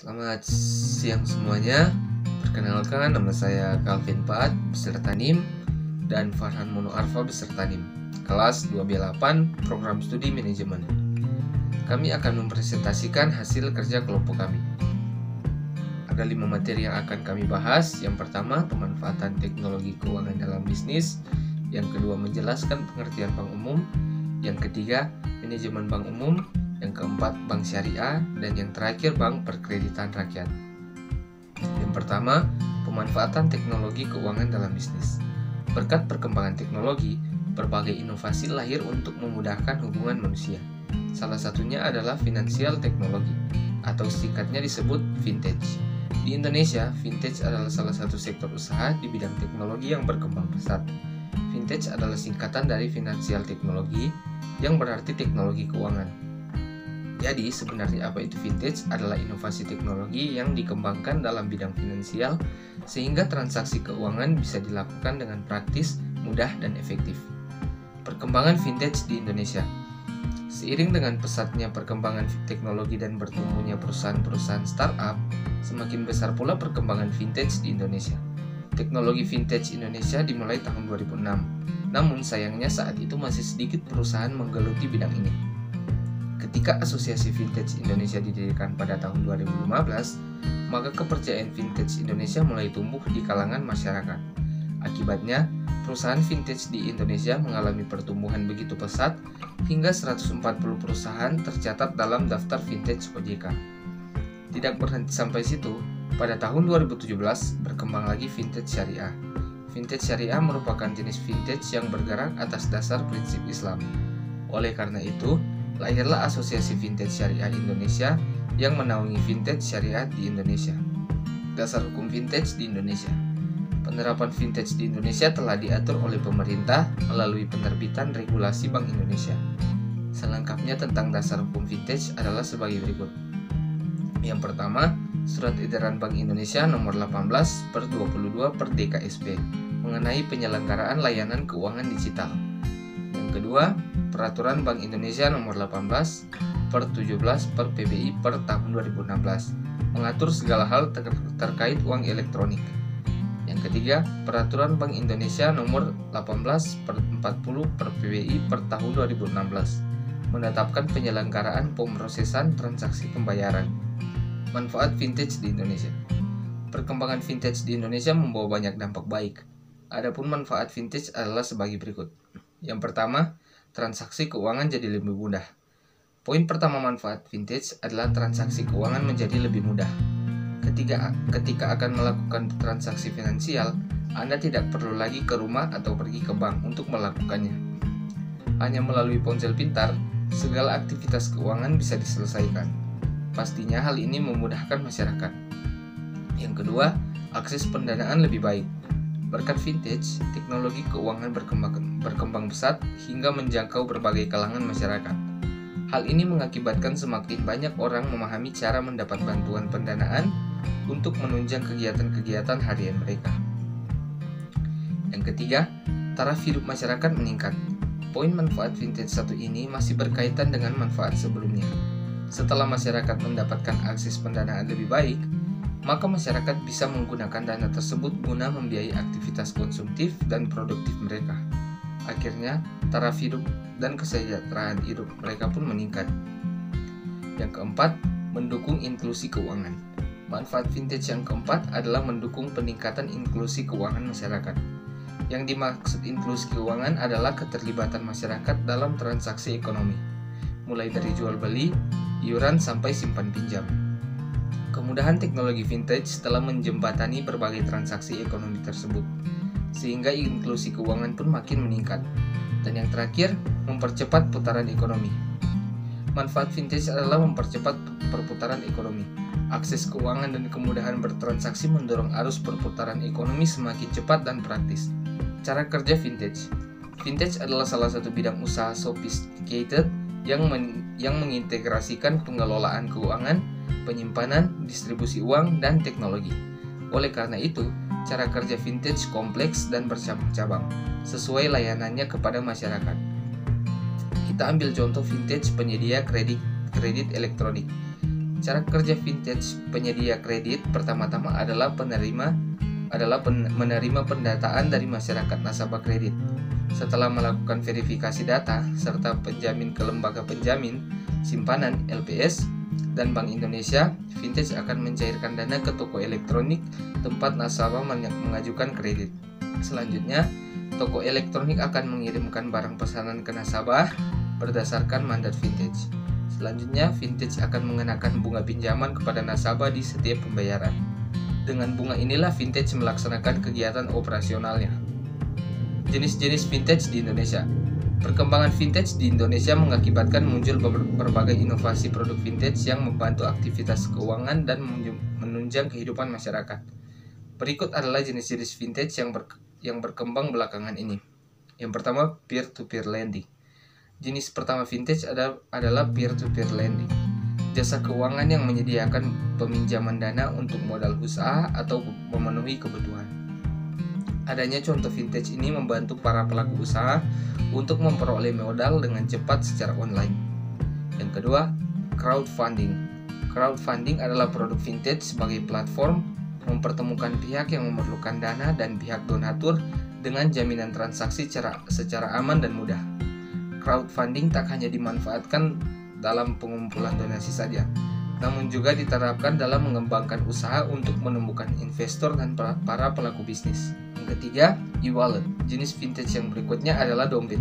Selamat siang semuanya. Perkenalkan, nama saya Calvin Pat beserta NIM dan Farhan Mono Arfa beserta NIM. Kelas 2B8 Program Studi Manajemen. Kami akan mempresentasikan hasil kerja kelompok kami. Ada 5 materi yang akan kami bahas. Yang pertama, pemanfaatan teknologi keuangan dalam bisnis. Yang kedua, menjelaskan pengertian bank umum. Yang ketiga, manajemen bank umum. Yang keempat, bank syariah, dan yang terakhir, bank perkreditan rakyat. Yang pertama, pemanfaatan teknologi keuangan dalam bisnis. Berkat perkembangan teknologi, berbagai inovasi lahir untuk memudahkan hubungan manusia. Salah satunya adalah financial technology, atau singkatnya disebut vintage. Di Indonesia, vintage adalah salah satu sektor usaha di bidang teknologi yang berkembang pesat. Vintage adalah singkatan dari financial technology, yang berarti teknologi keuangan. Jadi sebenarnya apa itu vintage adalah inovasi teknologi yang dikembangkan dalam bidang finansial sehingga transaksi keuangan bisa dilakukan dengan praktis, mudah, dan efektif. Perkembangan vintage di Indonesia. Seiring dengan pesatnya perkembangan teknologi dan bertumbuhnya perusahaan-perusahaan startup, semakin besar pula perkembangan vintage di Indonesia. Teknologi vintage Indonesia dimulai tahun 2006, namun sayangnya saat itu masih sedikit perusahaan menggeluti bidang ini. Ketika Asosiasi Vintage Indonesia didirikan pada tahun 2015, maka kepercayaan vintage Indonesia mulai tumbuh di kalangan masyarakat. Akibatnya, perusahaan vintage di Indonesia mengalami pertumbuhan begitu pesat hingga 140 perusahaan tercatat dalam daftar vintage OJK. Tidak berhenti sampai situ, pada tahun 2017 berkembang lagi vintage syariah. Vintage syariah merupakan jenis vintage yang bergerak atas dasar prinsip Islam. Oleh karena itu, lahirlah Asosiasi Vintage Syariah Indonesia yang menaungi vintage syariah di Indonesia. Dasar hukum vintage di Indonesia. Penerapan vintage di Indonesia telah diatur oleh pemerintah melalui penerbitan regulasi Bank Indonesia. Selengkapnya tentang dasar hukum vintage adalah sebagai berikut. Yang pertama, Surat Edaran Bank Indonesia nomor 18/22/DKSP mengenai penyelenggaraan layanan keuangan digital. Yang kedua, Peraturan Bank Indonesia nomor 18/17/PBI per tahun 2016 mengatur segala hal terkait uang elektronik. Yang ketiga, Peraturan Bank Indonesia nomor 18/40/PBI per tahun 2016 menetapkan penyelenggaraan pemrosesan transaksi pembayaran. Manfaat vintage di Indonesia. Perkembangan vintage di Indonesia membawa banyak dampak baik. Adapun manfaat vintage adalah sebagai berikut. Yang pertama, transaksi keuangan jadi lebih mudah. Poin pertama manfaat vintage adalah transaksi keuangan menjadi lebih mudah. Ketika akan melakukan transaksi finansial, Anda tidak perlu lagi ke rumah atau pergi ke bank untuk melakukannya. Hanya melalui ponsel pintar, segala aktivitas keuangan bisa diselesaikan. Pastinya hal ini memudahkan masyarakat. Yang kedua, akses pendanaan lebih baik. Berkat vintage, teknologi keuangan berkembang pesat hingga menjangkau berbagai kalangan masyarakat. Hal ini mengakibatkan semakin banyak orang memahami cara mendapat bantuan pendanaan untuk menunjang kegiatan-kegiatan harian mereka. Yang ketiga, taraf hidup masyarakat meningkat. Poin manfaat vintage satu ini masih berkaitan dengan manfaat sebelumnya. Setelah masyarakat mendapatkan akses pendanaan lebih baik, maka masyarakat bisa menggunakan dana tersebut guna membiayai aktivitas konsumtif dan produktif mereka. Akhirnya, taraf hidup dan kesejahteraan hidup mereka pun meningkat. Yang keempat, mendukung inklusi keuangan. Manfaat vintage yang keempat adalah mendukung peningkatan inklusi keuangan masyarakat. Yang dimaksud inklusi keuangan adalah keterlibatan masyarakat dalam transaksi ekonomi, mulai dari jual beli, iuran sampai simpan pinjam. Kemudahan teknologi vintage telah menjembatani berbagai transaksi ekonomi tersebut, sehingga inklusi keuangan pun makin meningkat. Dan yang terakhir, mempercepat putaran ekonomi. Manfaat vintage adalah mempercepat perputaran ekonomi. Akses keuangan dan kemudahan bertransaksi mendorong arus perputaran ekonomi semakin cepat dan praktis. Cara kerja vintage. Vintage adalah salah satu bidang usaha sophisticated yang mengintegrasikan pengelolaan keuangan, penyimpanan, distribusi uang, dan teknologi. Oleh karena itu, cara kerja vintage kompleks dan bercabang-cabang, sesuai layanannya kepada masyarakat. Kita ambil contoh vintage penyedia kredit elektronik. Cara kerja vintage penyedia kredit pertama-tama adalah menerima pendataan dari masyarakat nasabah kredit. Setelah melakukan verifikasi data serta penjamin ke lembaga penjamin simpanan LPS dan Bank Indonesia, vintage akan mencairkan dana ke toko elektronik tempat nasabah mengajukan kredit. Selanjutnya, toko elektronik akan mengirimkan barang pesanan ke nasabah berdasarkan mandat vintage. Selanjutnya, vintage akan mengenakan bunga pinjaman kepada nasabah di setiap pembayaran. Dengan bunga inilah vintage melaksanakan kegiatan operasionalnya. Jenis-jenis vintage di Indonesia. Perkembangan vintage di Indonesia mengakibatkan muncul berbagai inovasi produk vintage yang membantu aktivitas keuangan dan menunjang kehidupan masyarakat. Berikut adalah jenis-jenis vintage yang berkembang belakangan ini. Yang pertama, peer-to-peer lending. Jenis pertama vintage adalah peer-to-peer lending. Jasa keuangan yang menyediakan peminjaman dana untuk modal usaha atau memenuhi kebutuhan. Adanya contoh vintage ini membantu para pelaku usaha untuk memperoleh modal dengan cepat secara online. Yang kedua, crowdfunding. Crowdfunding adalah produk vintage sebagai platform mempertemukan pihak yang memerlukan dana dan pihak donatur dengan jaminan transaksi secara aman dan mudah. Crowdfunding tak hanya dimanfaatkan dalam pengumpulan donasi saja, namun juga diterapkan dalam mengembangkan usaha untuk menemukan investor dan para pelaku bisnis. Yang ketiga, e-wallet. Jenis vintage yang berikutnya adalah dompet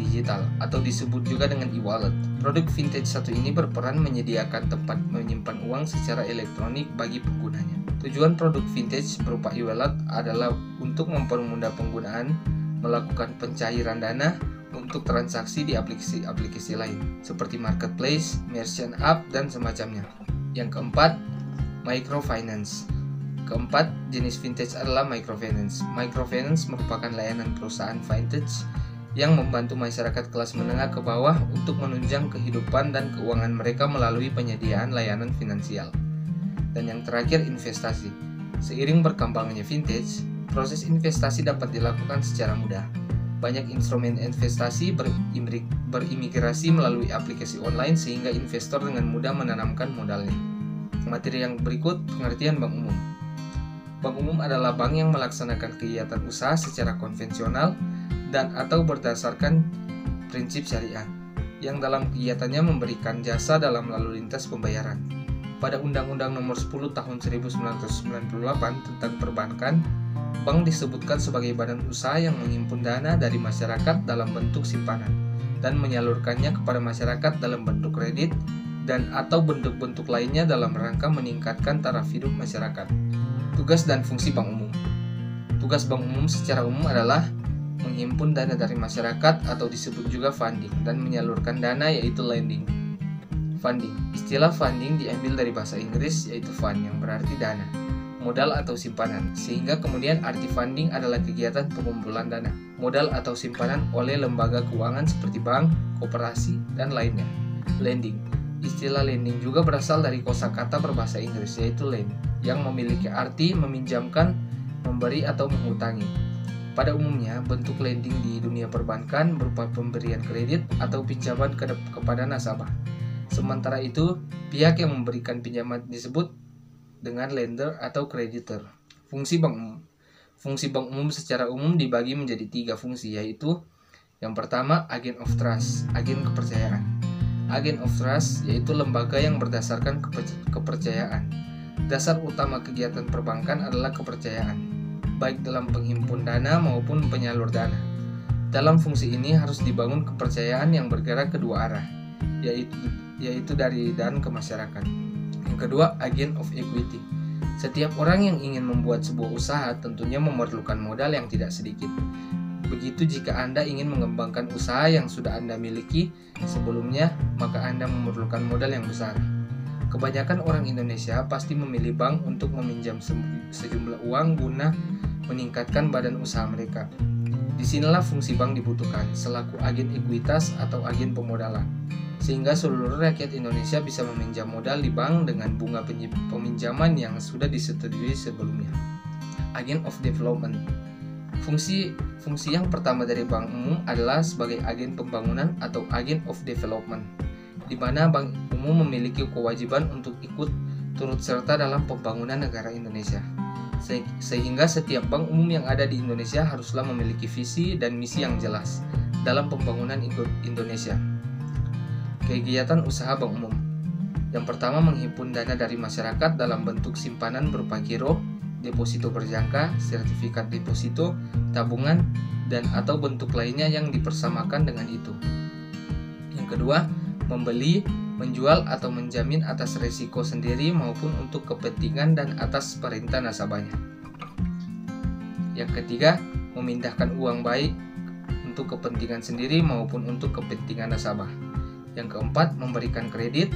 digital atau disebut juga dengan e-wallet. Produk vintage satu ini berperan menyediakan tempat menyimpan uang secara elektronik bagi penggunanya. Tujuan produk vintage berupa e-wallet adalah untuk mempermudah penggunaan, melakukan pencairan dana untuk transaksi di aplikasi lain seperti marketplace, merchant app, dan semacamnya. Yang keempat, microfinance. Keempat, jenis vintage adalah microfinance. Microfinance merupakan layanan perusahaan vintage yang membantu masyarakat kelas menengah ke bawah untuk menunjang kehidupan dan keuangan mereka melalui penyediaan layanan finansial. Dan yang terakhir, investasi. Seiring berkembangnya vintage, proses investasi dapat dilakukan secara mudah. Banyak instrumen investasi berimigrasi melalui aplikasi online sehingga investor dengan mudah menanamkan modalnya. Materi yang berikut, pengertian bank umum. Bank umum adalah bank yang melaksanakan kegiatan usaha secara konvensional dan atau berdasarkan prinsip syariah, yang dalam kegiatannya memberikan jasa dalam lalu lintas pembayaran. Pada Undang-Undang Nomor 10 Tahun 1998 tentang Perbankan, bank disebutkan sebagai badan usaha yang menghimpun dana dari masyarakat dalam bentuk simpanan dan menyalurkannya kepada masyarakat dalam bentuk kredit dan atau bentuk-bentuk lainnya dalam rangka meningkatkan taraf hidup masyarakat. Tugas dan fungsi bank umum. Tugas bank umum secara umum adalah menghimpun dana dari masyarakat atau disebut juga funding dan menyalurkan dana yaitu lending. Funding. Istilah funding diambil dari bahasa Inggris yaitu fund yang berarti dana, modal atau simpanan, sehingga kemudian arti funding adalah kegiatan pengumpulan dana, modal atau simpanan oleh lembaga keuangan seperti bank, koperasi, dan lainnya. Lending. Istilah lending juga berasal dari kosakata berbahasa Inggris yaitu lend, yang memiliki arti meminjamkan, memberi atau menghutangi. Pada umumnya, bentuk lending di dunia perbankan berupa pemberian kredit atau pinjaman kepada nasabah. Sementara itu, pihak yang memberikan pinjaman disebut dengan lender atau creditor. Fungsi bank umum. Fungsi bank umum secara umum dibagi menjadi 3 fungsi, yaitu yang pertama, agen of trust, agen kepercayaan. Agen of trust yaitu lembaga yang berdasarkan kepercayaan. Dasar utama kegiatan perbankan adalah kepercayaan, baik dalam penghimpun dana maupun penyalur dana. Dalam fungsi ini harus dibangun kepercayaan yang bergerak kedua arah, yaitu dari dan ke masyarakat. Yang kedua, agen of equity. Setiap orang yang ingin membuat sebuah usaha tentunya memerlukan modal yang tidak sedikit. Begitu jika Anda ingin mengembangkan usaha yang sudah Anda miliki sebelumnya, maka Anda memerlukan modal yang besar. Kebanyakan orang Indonesia pasti memilih bank untuk meminjam sejumlah uang guna meningkatkan badan usaha mereka. Disinilah fungsi bank dibutuhkan selaku agen ekuitas atau agen pemodalan, sehingga seluruh rakyat Indonesia bisa meminjam modal di bank dengan bunga peminjaman yang sudah disetujui sebelumnya. Agen of development. Fungsi yang pertama dari bank umum adalah sebagai agen pembangunan atau agen of development, di mana bank umum memiliki kewajiban untuk ikut turut serta dalam pembangunan negara Indonesia. Sehingga setiap bank umum yang ada di Indonesia haruslah memiliki visi dan misi yang jelas dalam pembangunan Indonesia. Kegiatan usaha bank umum. Yang pertama, menghimpun dana dari masyarakat dalam bentuk simpanan berupa giro, deposito berjangka, sertifikat deposito, tabungan, dan atau bentuk lainnya yang dipersamakan dengan itu. Yang kedua, membeli, menjual atau menjamin atas risiko sendiri maupun untuk kepentingan dan atas perintah nasabahnya. Yang ketiga, memindahkan uang baik untuk kepentingan sendiri maupun untuk kepentingan nasabah. Yang keempat, memberikan kredit.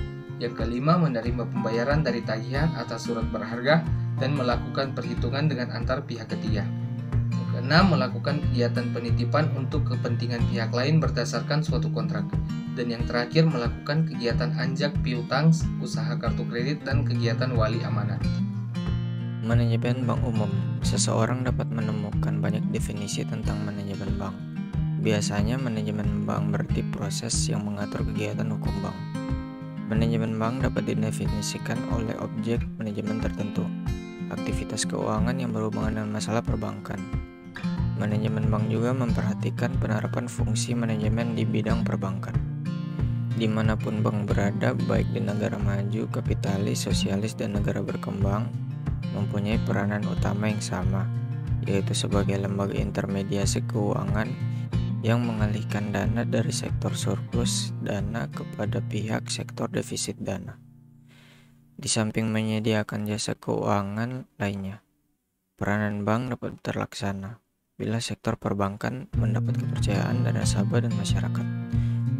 Yang kelima, menerima pembayaran dari tagihan atas surat berharga dan melakukan perhitungan dengan antar pihak ketiga. Yang keenam, melakukan kegiatan penitipan untuk kepentingan pihak lain berdasarkan suatu kontrak. Dan yang terakhir, melakukan kegiatan anjak piutang, usaha kartu kredit, dan kegiatan wali amanat. Manajemen bank umum. Seseorang dapat menemukan banyak definisi tentang manajemen bank. Biasanya manajemen bank berarti proses yang mengatur kegiatan hukum bank. Manajemen bank dapat didefinisikan oleh objek manajemen tertentu, aktivitas keuangan yang berhubungan dengan masalah perbankan. Manajemen bank juga memperhatikan penerapan fungsi manajemen di bidang perbankan. Dimanapun bank berada, baik di negara maju, kapitalis, sosialis, dan negara berkembang, mempunyai peranan utama yang sama, yaitu sebagai lembaga intermediasi keuangan yang mengalihkan dana dari sektor surplus dana kepada pihak sektor defisit dana. Di samping menyediakan jasa keuangan lainnya, peranan bank dapat terlaksana bila sektor perbankan mendapat kepercayaan dari nasabah dan masyarakat.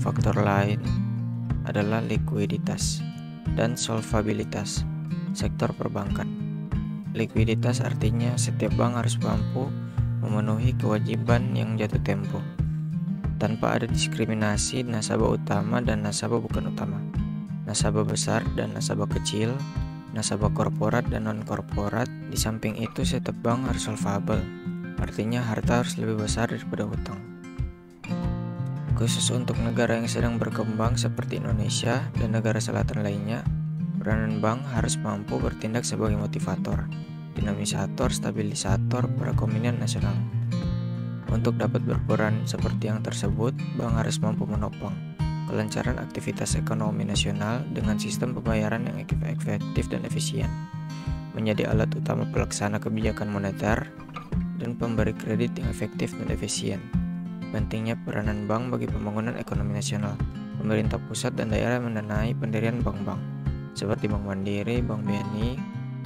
Faktor lain adalah likuiditas dan solvabilitas sektor perbankan. Likuiditas artinya setiap bank harus mampu memenuhi kewajiban yang jatuh tempo tanpa ada diskriminasi nasabah utama dan nasabah bukan utama, nasabah besar dan nasabah kecil, nasabah korporat dan non-korporat. Di samping itu, setiap bank harus solvable, artinya harta harus lebih besar daripada hutang. Khusus untuk negara yang sedang berkembang seperti Indonesia dan negara selatan lainnya, peranan bank harus mampu bertindak sebagai motivator, dinamisator, stabilisator perekonomian nasional. Untuk dapat berperan seperti yang tersebut, bank harus mampu menopang kelancaran aktivitas ekonomi nasional dengan sistem pembayaran yang efektif dan efisien, menjadi alat utama pelaksana kebijakan moneter dan pemberi kredit yang efektif dan efisien. Pentingnya peranan bank bagi pembangunan ekonomi nasional. Pemerintah pusat dan daerah mendanai pendirian bank-bank seperti Bank Mandiri, Bank BNI,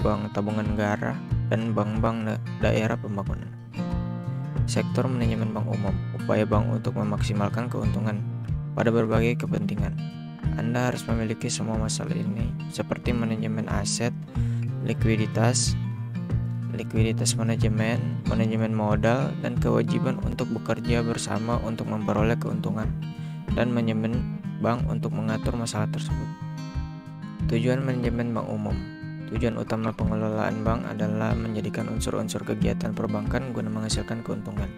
Bank Tabungan Negara, dan bank-bank daerah pembangunan. Sektor manajemen bank umum, upaya bank untuk memaksimalkan keuntungan pada berbagai kepentingan. Anda harus memiliki semua masalah ini, seperti manajemen aset, likuiditas manajemen, manajemen modal, dan kewajiban untuk bekerja bersama untuk memperoleh keuntungan, dan manajemen bank untuk mengatur masalah tersebut. Tujuan manajemen bank umum. Tujuan utama pengelolaan bank adalah menjadikan unsur-unsur kegiatan perbankan guna menghasilkan keuntungan.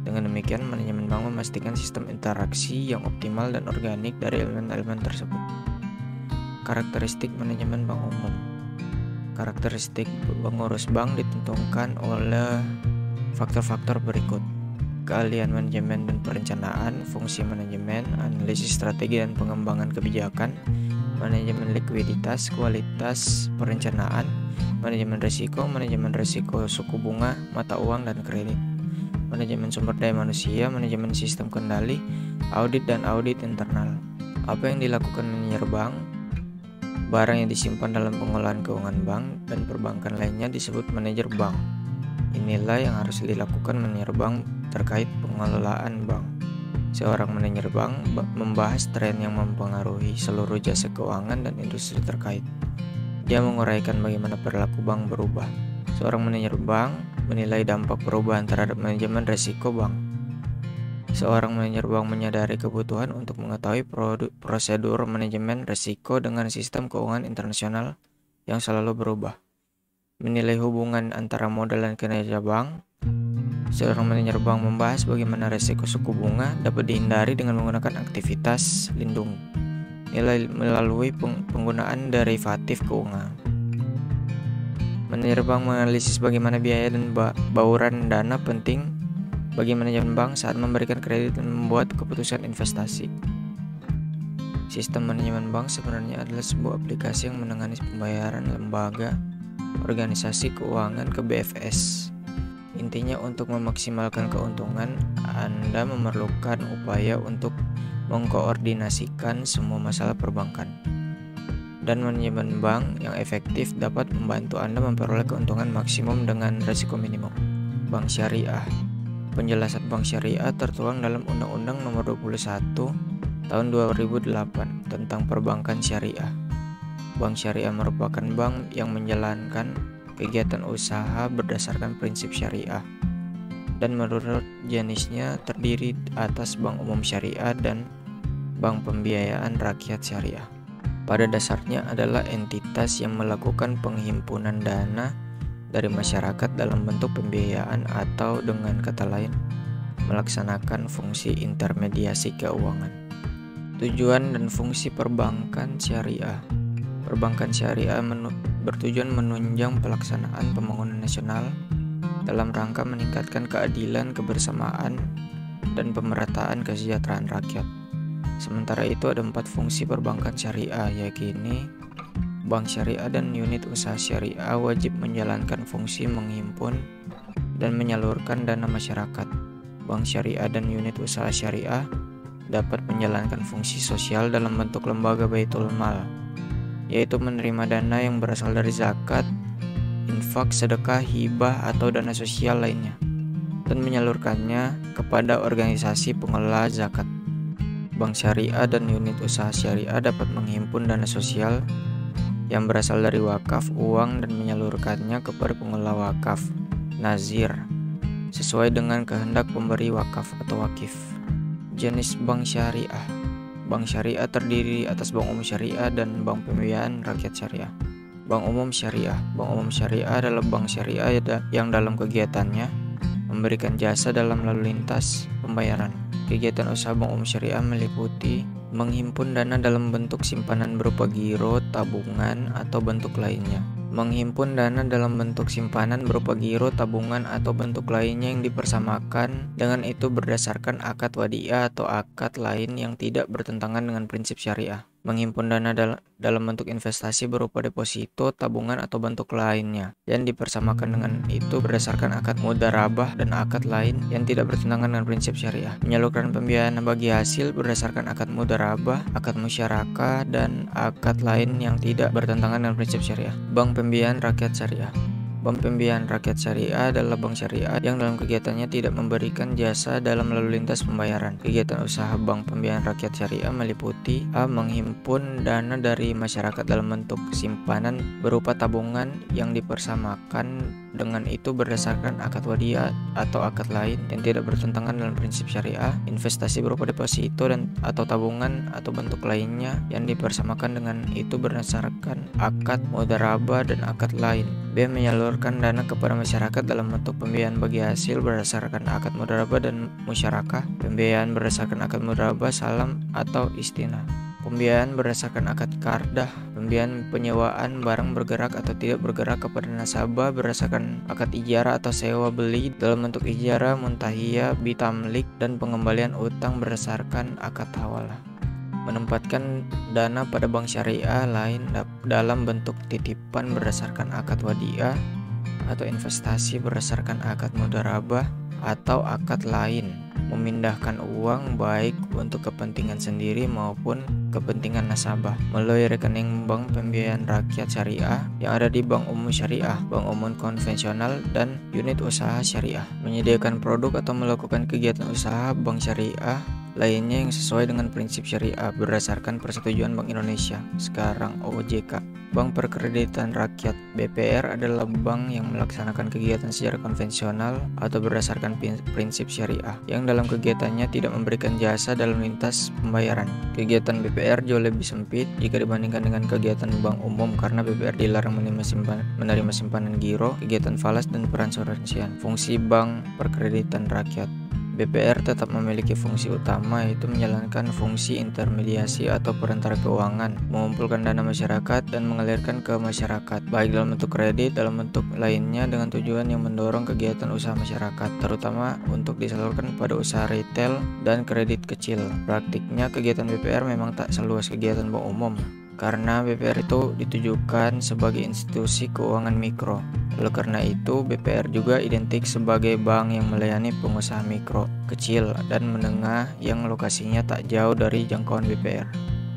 Dengan demikian, manajemen bank memastikan sistem interaksi yang optimal dan organik dari elemen-elemen tersebut. Karakteristik manajemen bank umum. Karakteristik pengurus bank ditentukan oleh faktor-faktor berikut: keahlian manajemen dan perencanaan, fungsi manajemen, analisis strategi dan pengembangan kebijakan, manajemen likuiditas, kualitas perencanaan, manajemen risiko suku bunga, mata uang dan kredit, manajemen sumber daya manusia, manajemen sistem kendali, audit dan audit internal. Apa yang dilakukan manajer bank? Barang yang disimpan dalam pengolahan keuangan bank dan perbankan lainnya disebut manajer bank. Inilah yang harus dilakukan manajer bank terkait pengelolaan bank. Seorang manajer bank membahas tren yang mempengaruhi seluruh jasa keuangan dan industri terkait. Dia menguraikan bagaimana perilaku bank berubah. Seorang manajer bank menilai dampak perubahan terhadap manajemen risiko bank. Seorang manajer bank menyadari kebutuhan untuk mengetahui prosedur manajemen risiko dengan sistem keuangan internasional yang selalu berubah. Menilai hubungan antara modal dan kinerja bank. Seorang manajer bank membahas bagaimana risiko suku bunga dapat dihindari dengan menggunakan aktivitas lindung. nilai melalui penggunaan derivatif keuangan. Manajer bank menganalisis bagaimana biaya dan bauran dana penting bagi manajemen bank saat memberikan kredit dan membuat keputusan investasi. Sistem manajemen bank sebenarnya adalah sebuah aplikasi yang menangani pembayaran lembaga organisasi keuangan ke BFS. Intinya untuk memaksimalkan keuntungan, Anda memerlukan upaya untuk mengkoordinasikan semua masalah perbankan. Dan manajemen bank yang efektif dapat membantu Anda memperoleh keuntungan maksimum dengan risiko minimum. Bank Syariah. Penjelasan bank syariah tertuang dalam Undang-Undang Nomor 21 Tahun 2008 tentang perbankan syariah. Bank syariah merupakan bank yang menjalankan kegiatan usaha berdasarkan prinsip syariah, dan menurut jenisnya terdiri atas bank umum syariah dan bank pembiayaan rakyat syariah. Pada dasarnya adalah entitas yang melakukan penghimpunan dana dari masyarakat dalam bentuk pembiayaan atau dengan kata lain melaksanakan fungsi intermediasi keuangan. Tujuan dan fungsi perbankan syariah. Perbankan syariah bertujuan menunjang pelaksanaan pembangunan nasional dalam rangka meningkatkan keadilan, kebersamaan, dan pemerataan kesejahteraan rakyat. Sementara itu ada 4 fungsi perbankan syariah, yaitu bank syariah dan unit usaha syariah wajib menjalankan fungsi menghimpun dan menyalurkan dana masyarakat. Bank syariah dan unit usaha syariah dapat menjalankan fungsi sosial dalam bentuk lembaga baitul mal, yaitu menerima dana yang berasal dari zakat, infak, sedekah, hibah, atau dana sosial lainnya, dan menyalurkannya kepada organisasi pengelola zakat. Bank syariah dan unit usaha syariah dapat menghimpun dana sosial yang berasal dari wakaf, uang, dan menyalurkannya kepada pengelola wakaf, nazir, sesuai dengan kehendak pemberi wakaf atau wakif. Jenis bank syariah. Bank syariah terdiri atas bank umum syariah dan bank pembiayaan rakyat syariah. Bank umum syariah. Bank umum syariah adalah bank syariah yang dalam kegiatannya memberikan jasa dalam lalu lintas pembayaran. Kegiatan usaha bank umum syariah meliputi menghimpun dana dalam bentuk simpanan berupa giro, tabungan, atau bentuk lainnya. Menghimpun dana dalam bentuk simpanan berupa giro, tabungan, atau bentuk lainnya yang dipersamakan dengan itu berdasarkan akad wadiah atau akad lain yang tidak bertentangan dengan prinsip syariah. Menghimpun dana dalam bentuk investasi berupa deposito, tabungan, atau bentuk lainnya yang dipersamakan dengan itu berdasarkan akad mudharabah dan akad lain yang tidak bertentangan dengan prinsip syariah. Menyalurkan pembiayaan bagi hasil berdasarkan akad mudharabah, akad musyarakah, dan akad lain yang tidak bertentangan dengan prinsip syariah. Bank pembiayaan rakyat syariah. Bank pembiayaan rakyat syariah adalah bank syariah yang dalam kegiatannya tidak memberikan jasa dalam lalu lintas pembayaran. Kegiatan usaha bank pembiayaan rakyat syariah meliputi a. Menghimpun dana dari masyarakat dalam bentuk simpanan berupa tabungan yang dipersamakan dengan itu berdasarkan akad wadiah atau akad lain yang tidak bertentangan dalam prinsip syariah. Investasi berupa deposito dan atau tabungan atau bentuk lainnya yang dipersamakan dengan itu berdasarkan akad mudharabah dan akad lain. B. Menyalurkan dana kepada masyarakat dalam bentuk pembiayaan bagi hasil berdasarkan akad mudharabah dan musyarakah. Pembiayaan berdasarkan akad mudharabah, salam, atau istinah. Pembiayaan berdasarkan akad qardah. Pembiayaan penyewaan barang bergerak atau tidak bergerak kepada nasabah berdasarkan akad ijarah atau sewa beli dalam bentuk ijarah, muntahiyah, bitamlik, dan pengembalian utang berdasarkan akad hawalah. Menempatkan dana pada bank syariah lain dalam bentuk titipan berdasarkan akad wadiah atau investasi berdasarkan akad mudharabah atau akad lain. Memindahkan uang baik untuk kepentingan sendiri maupun kepentingan nasabah melalui rekening bank pembiayaan rakyat syariah yang ada di bank umum syariah, bank umum konvensional, dan unit usaha syariah. Menyediakan produk atau melakukan kegiatan usaha bank syariah lainnya yang sesuai dengan prinsip syariah berdasarkan persetujuan Bank Indonesia, sekarang OJK. Bank Perkreditan Rakyat (BPR) adalah bank yang melaksanakan kegiatan secara konvensional atau berdasarkan prinsip syariah yang dalam kegiatannya tidak memberikan jasa dalam lintas pembayaran. Kegiatan BPR jauh lebih sempit jika dibandingkan dengan kegiatan bank umum karena BPR dilarang menerima simpanan giro, kegiatan falas, dan peransuransian. Fungsi Bank Perkreditan Rakyat. BPR tetap memiliki fungsi utama, yaitu menjalankan fungsi intermediasi atau perantara keuangan, mengumpulkan dana masyarakat dan mengalirkan ke masyarakat, baik dalam bentuk kredit dalam bentuk lainnya dengan tujuan yang mendorong kegiatan usaha masyarakat, terutama untuk disalurkan pada usaha retail dan kredit kecil. Praktiknya kegiatan BPR memang tak seluas kegiatan bank umum, karena BPR itu ditujukan sebagai institusi keuangan mikro. Oleh karena itu, BPR juga identik sebagai bank yang melayani pengusaha mikro, kecil, dan menengah yang lokasinya tak jauh dari jangkauan BPR.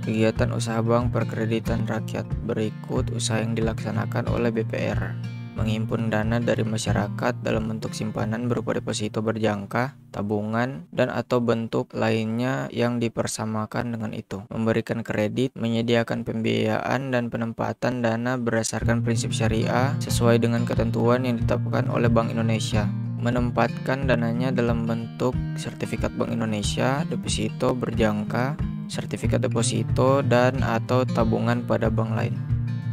Kegiatan usaha bank perkreditan rakyat berikut usaha yang dilaksanakan oleh BPR. Menghimpun dana dari masyarakat dalam bentuk simpanan berupa deposito berjangka, tabungan, dan atau bentuk lainnya yang dipersamakan dengan itu. Memberikan kredit, menyediakan pembiayaan dan penempatan dana berdasarkan prinsip syariah sesuai dengan ketentuan yang ditetapkan oleh Bank Indonesia. Menempatkan dananya dalam bentuk sertifikat Bank Indonesia, deposito berjangka, sertifikat deposito, dan atau tabungan pada bank lain.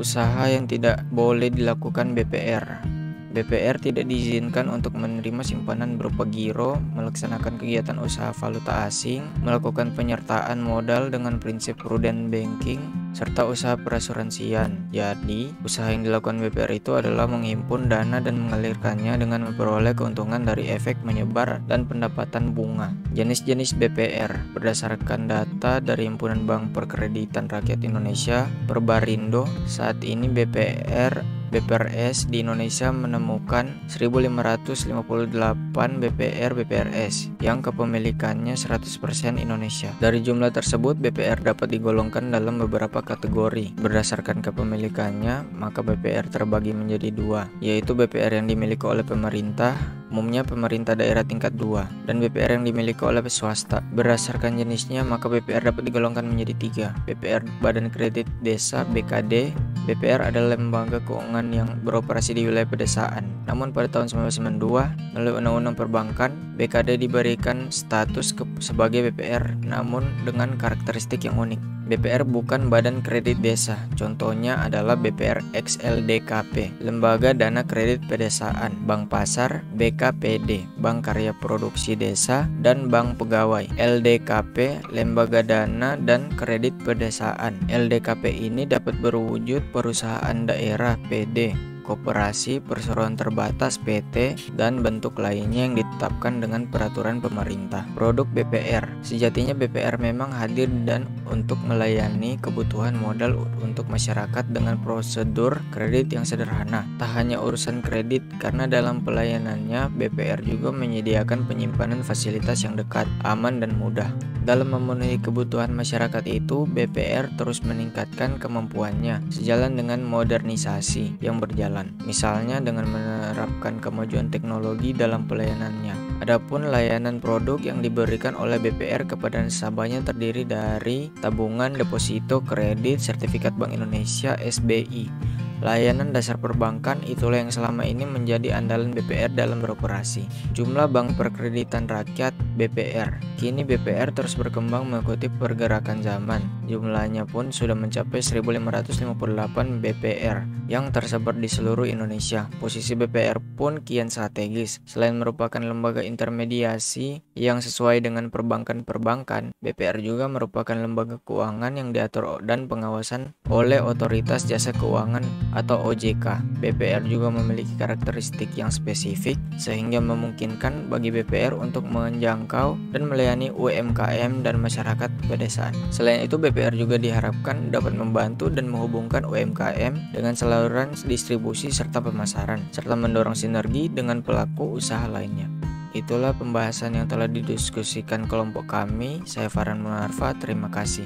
Usaha yang tidak boleh dilakukan BPR. BPR tidak diizinkan untuk menerima simpanan berupa giro, melaksanakan kegiatan usaha valuta asing, melakukan penyertaan modal dengan prinsip prudent banking, serta usaha perasuransian. Jadi, usaha yang dilakukan BPR itu adalah menghimpun dana dan mengalirkannya dengan memperoleh keuntungan dari efek menyebar dan pendapatan bunga. Jenis-jenis BPR berdasarkan data dari Himpunan Bank Perkreditan Rakyat Indonesia Perbarindo, saat ini BPRS di Indonesia menemukan 1.558 BPRS yang kepemilikannya 100% Indonesia. Dari jumlah tersebut, BPR dapat digolongkan dalam beberapa kategori. Berdasarkan kepemilikannya, maka BPR terbagi menjadi dua, yaitu BPR yang dimiliki oleh pemerintah, umumnya pemerintah daerah tingkat 2, dan BPR yang dimiliki oleh swasta. Berdasarkan jenisnya, maka BPR dapat digolongkan menjadi 3. BPR Badan Kredit Desa (BKD). BPR adalah lembaga keuangan yang beroperasi di wilayah pedesaan. Namun pada tahun 1992, melalui Undang-Undang Perbankan, BKD diberikan status sebagai BPR, namun dengan karakteristik yang unik. BPR bukan badan kredit desa, contohnya adalah BPR XLDKP, Lembaga Dana Kredit Pedesaan, Bank Pasar, BKPD, Bank Karya Produksi Desa, dan Bank Pegawai. LDKP, Lembaga Dana dan Kredit Pedesaan. LDKP ini dapat berwujud perusahaan daerah PD, koperasi, perseroan terbatas PT, dan bentuk lainnya yang ditetapkan dengan peraturan pemerintah. Produk BPR. Sejatinya BPR memang hadir dan untuk melayani kebutuhan modal untuk masyarakat dengan prosedur kredit yang sederhana. Tak hanya urusan kredit, karena dalam pelayanannya BPR juga menyediakan penyimpanan fasilitas yang dekat, aman, dan mudah. Dalam memenuhi kebutuhan masyarakat itu, BPR terus meningkatkan kemampuannya sejalan dengan modernisasi yang berjalan, misalnya dengan menerapkan kemajuan teknologi dalam pelayanannya. Adapun layanan produk yang diberikan oleh BPR kepada nasabahnya terdiri dari tabungan, deposito, kredit, sertifikat Bank Indonesia (SBI). Layanan dasar perbankan itulah yang selama ini menjadi andalan BPR dalam beroperasi. Jumlah bank perkreditan rakyat BPR. Kini BPR terus berkembang mengikuti pergerakan zaman. Jumlahnya pun sudah mencapai 1.558 BPR yang tersebar di seluruh Indonesia. Posisi BPR pun kian strategis. Selain merupakan lembaga intermediasi yang sesuai dengan perbankan-perbankan, BPR juga merupakan lembaga keuangan yang diatur dan pengawasan oleh Otoritas Jasa Keuangan atau OJK. BPR juga memiliki karakteristik yang spesifik sehingga memungkinkan bagi BPR untuk menjangkau dan melayani UMKM dan masyarakat pedesaan. Selain itu, BPR juga diharapkan dapat membantu dan menghubungkan UMKM dengan saluran distribusi serta pemasaran, serta mendorong sinergi dengan pelaku usaha lainnya. Itulah pembahasan yang telah didiskusikan kelompok kami. Saya Farhan Munarfa, terima kasih.